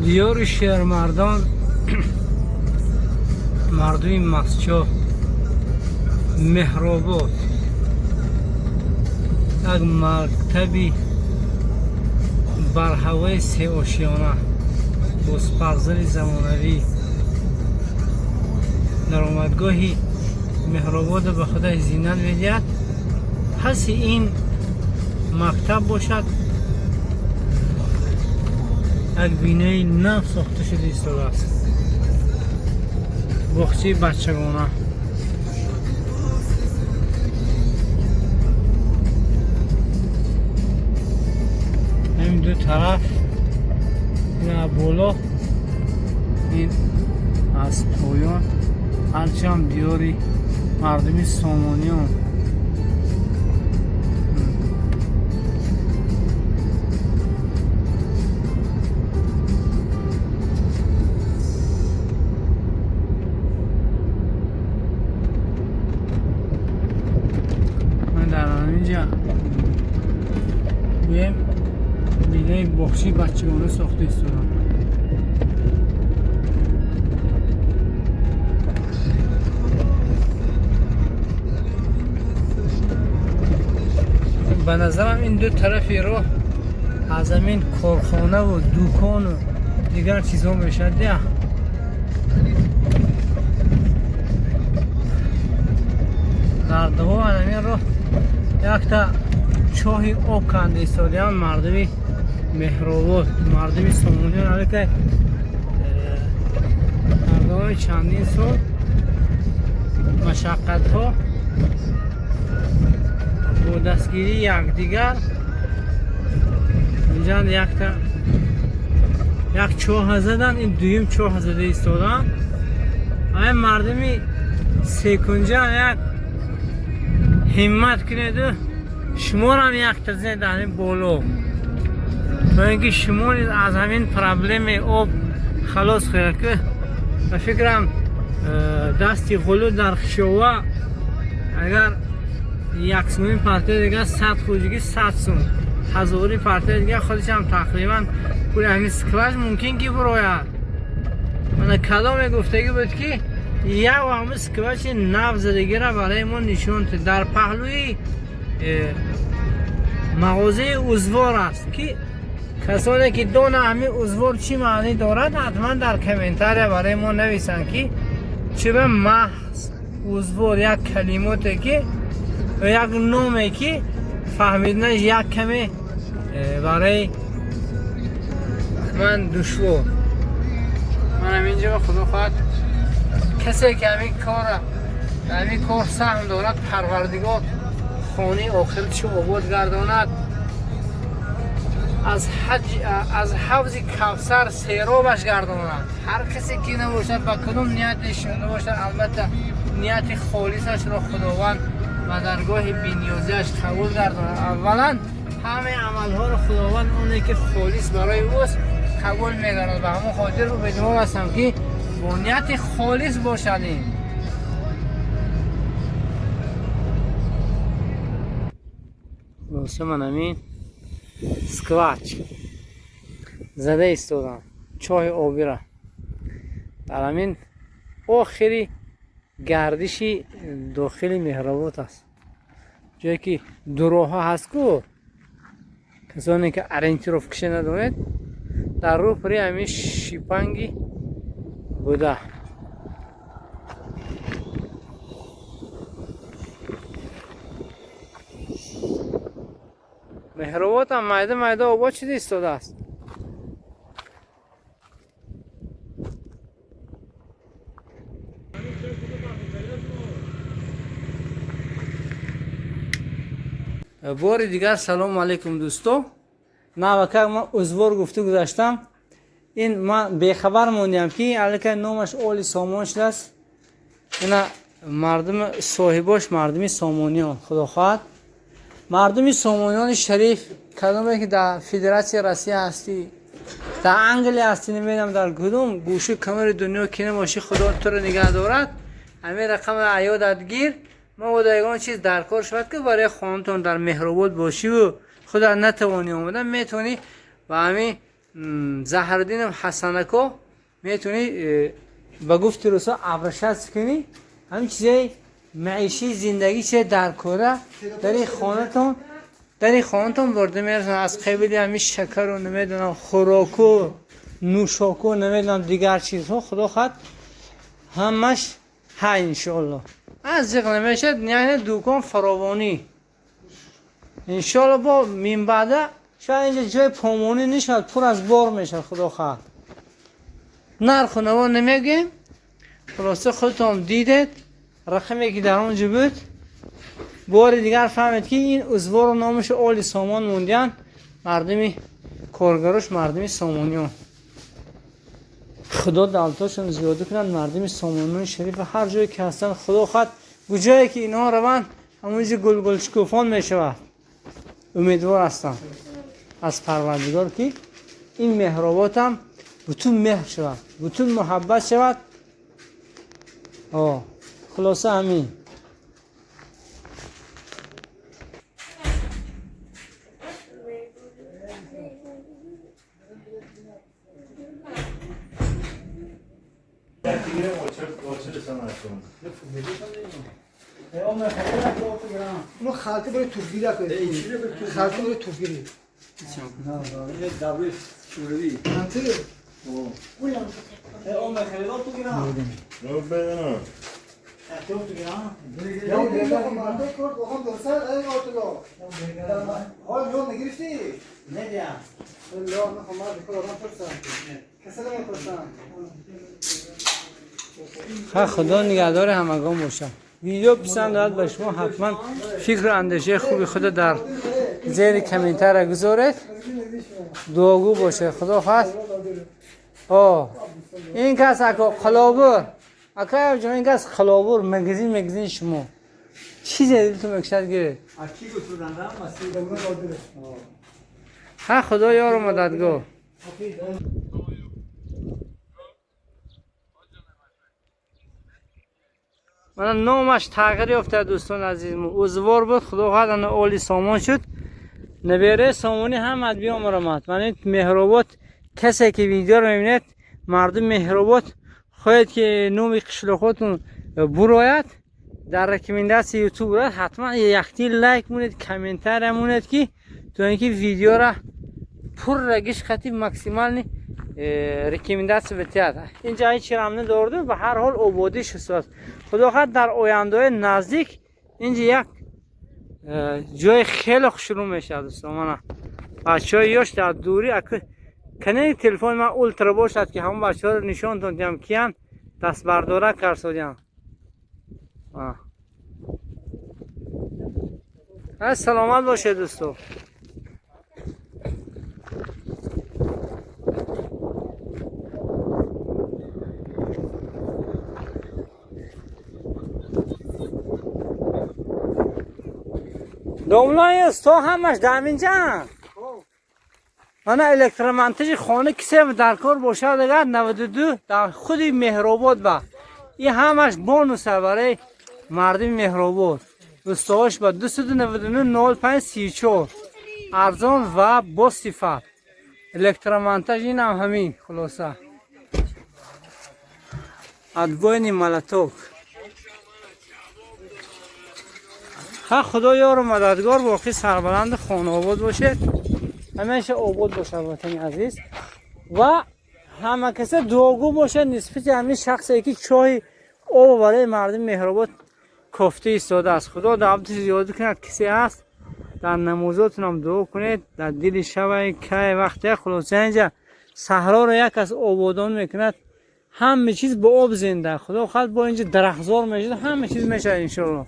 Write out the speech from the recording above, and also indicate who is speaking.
Speaker 1: دیار شهرمردان مردم مسجد مهرآباد یک مکتبی بر هوای سه آشیانه با سپرزل زمانوی درآمدگاهی مهرآباد به خودش زینت می‌دهد. پس این مکتب باشد یک بینه نو ساخته شده ایستاده است. باغچه بچگانه این دو طرف، این بالا، این از پایان هرچی هم دیاری مردمی سامانیان. من در اینجا بیم بینه باغچه بچگانه ساخته ایستادم. به نظرم این دو طرفی راه از همین کارخانه و دوکان و دیگر چیزها میشه ده. در دوام همین راه یک تا چاه آب کنده ایستاده هم مردمی مهرآباد، مردمی سامانیان، حالا که در دوام چندین سال مشقت ها با دستگیری یکدیگر اینجا یک چاه زدن، این دویم چاه زده ایستادن. این مردمی سیکنجا یک همت کنید و شما هم یک تزنید در این بالا تا اینکه شما از همین پرابلم آب خلاص خواهید که و فکرم دستی غلو در خشوه اگر یک سومی پرته دیگه 100 خوجگی 100 سوم، هزاری پرته دیگه خودش هم تقریبا پول همین سکلاش ممکن که براید. من کلام گفتگی بود که یک همه سکلاش نو زدگی را برای ما نشون در پهلوی مغازه عضوار است که کسانی که دونه همین عضوار چی معنی دارد حتما در کامنتار برای ما نویسن که چه به محض عضوار یک کلماتی که و یک نومی که فهمیدنش یک کمی برای من دشوار. من اینجا خدا خواهد کسی که همین کار سهم دارد پروردگار خانه آخر چه آباد گرداند، از حوض کوثر سیرابش گرداند. هر کسی که نباشد با کدوم نیتش نباشد البته نیت خالصش را خداوند و درگاه بی‌نیازیش قبول گرداند. اولا همه عملها را خداوند اونی که خالص برای اوست قبول می‌گردد. و همون خاطر رو بدون هستم که با نیت خالص باشدیم. واسه من همین سکواچ زده ایستادم چای آبی را در همین آخری گردشی داخل مهرآباد است، جایی که دو راه ها هست که کسانی که ارنتی رو فکشه ندارد در رو پری همین شیپنگی بوده. مهرآباد هم میده آباد شده ایستاده است. بار دیگر سلام علیکم دوستو. نوکه من عضوار گفته گذاشتم، این من بیخبر موندم که الکه نامش اولی سامان شده است. اینا مردم صاحباش مردمی سامانیان خدا خواهد مردمی سامانیان شریف کدومی که در فدراسیون روسیه هستی، در انگلیس هستی، نمیدونم در کدوم گوشه کمر دنیا که نباشی خدا تو رو نگه دارد. همین رقم عیادت گیر ما ودایگان چیز درکار شد که برای خانتون در مهرآباد باشی و خدا نتوانی اومدن میتونی و همین زهرالدین حسنکو میتونی با گفت روسا ابرشت کنی. همین چیزای معیشی زندگی چه در کوره در این خانتون برده میرسن. از قبیل همین شکر و نمیدونم خوراکو نوشاکو نمیدونم دیگر چیزها خدا خواهد همش ها انشالله. از ذکر نمیشد یعنی دوکان فراوانی انشالله. با من بعده شاید اینجا جای پامونی نشد، پر از بار میشه خدا خواهد. نرخ و نوا نمیگیم، خلاصه خودتون دیدید رقمی که در اونجا بود. بار دیگر فهمید که این ازوار نامش آل سامان موندیان، مردمی کارگروش، مردمی سامانیون. خدا دلتاشون زیاده کنند. مردمی سامانیون شریف هر جایی که هستن خدا خواهد کجایی که اینها روند همونجا گل شکوفان میشود. امیدوار هستم از پروردگار که این مهرابات هم بتون مهر شود، بتون محبت شود. خلاصه همین.
Speaker 2: اونو خالته برای توفگیری کنید. خالته برای توفگیری.
Speaker 1: دبیر شوروی.
Speaker 2: انتی.
Speaker 1: اون خریدار تو گیرم.
Speaker 3: رو بدن.
Speaker 1: تو گیرم.
Speaker 2: یا دیگه مارکت کرد بخوام درست این آتلا. حال جون نگرفتی؟
Speaker 1: ندیام.
Speaker 2: لا نخوام ما بکر آدم فرستم. کسی نمیفرستم.
Speaker 1: خدا نگهدار همگان باشه. ویدیو پسند آمد به شما حتما فکر و اندیشه خوبی خود در زیر کامنتر گذارید. دعاگو باشه. خدا خواست. این کس اکا خلابور اکا جان این کس خلابور مگزین شما چیزی دلتون مکشد گیرید.
Speaker 2: اکی گفتن رام مسیح دوران دادره.
Speaker 1: خدا یار و مددگار. من نامش تغییر افتاد دوستان عزیزم. اوزوار بود خدا خواهد انا اولی سامان شد. نبیره سامانی هم ادبی آمرامد. من این مهرابات کسی که ویدیو رو میبینید مردم مهرابات خواهید که نومی قشل خودتون براید در رکمنداسی یوتیوب را حتما یختی لایک مونید، کامنتر مونید که تو اینکه ویدیو را پر رگش خطی مکسیمال رکمنداسی بتیاد. اینجا هیچ رم ندارده و هر حال آبادی شد. خدا خواهد در آینده نزدیک اینجا یک جای خیلی شروع میشه دوستان. من بچه‌ها یاش در دوری کنه تلفن من اولترا باشد که همون بچه‌ها رو نشان دادم کیان دست برداره کرسودیم. سلامت باشه دوستو. دوملای است تو همش دامینجان. من الکترومنتج خانه کسی در کار باشه دیگر 92 در خودی مهرآباد با این همش بونوسه برای مردم مهرآباد. استواش با 299 0534 ارزان و با صفت. الکترومنتج این هم همین خلاصه. ادوین ملتوک. خدا یار و مددگار باقی سربلند خانه آباد باشه. همیشه آباد باشه وطن عزیز و همه کسی دعاگو باشه نسبت همین شخصی که چای آب برای مردم مهرآباد کافته ایستاده است. خدا دعوت زیاد کنه کسی هست در نمازاتون هم دعا کنید. در دل شب که وقتی خلاصه اینجا صحرا رو یک از آبادان میکند. همه چیز با آب زنده. خدا خواهد با اینجا درختزار میشه همه چیز میشه ان شاء الله.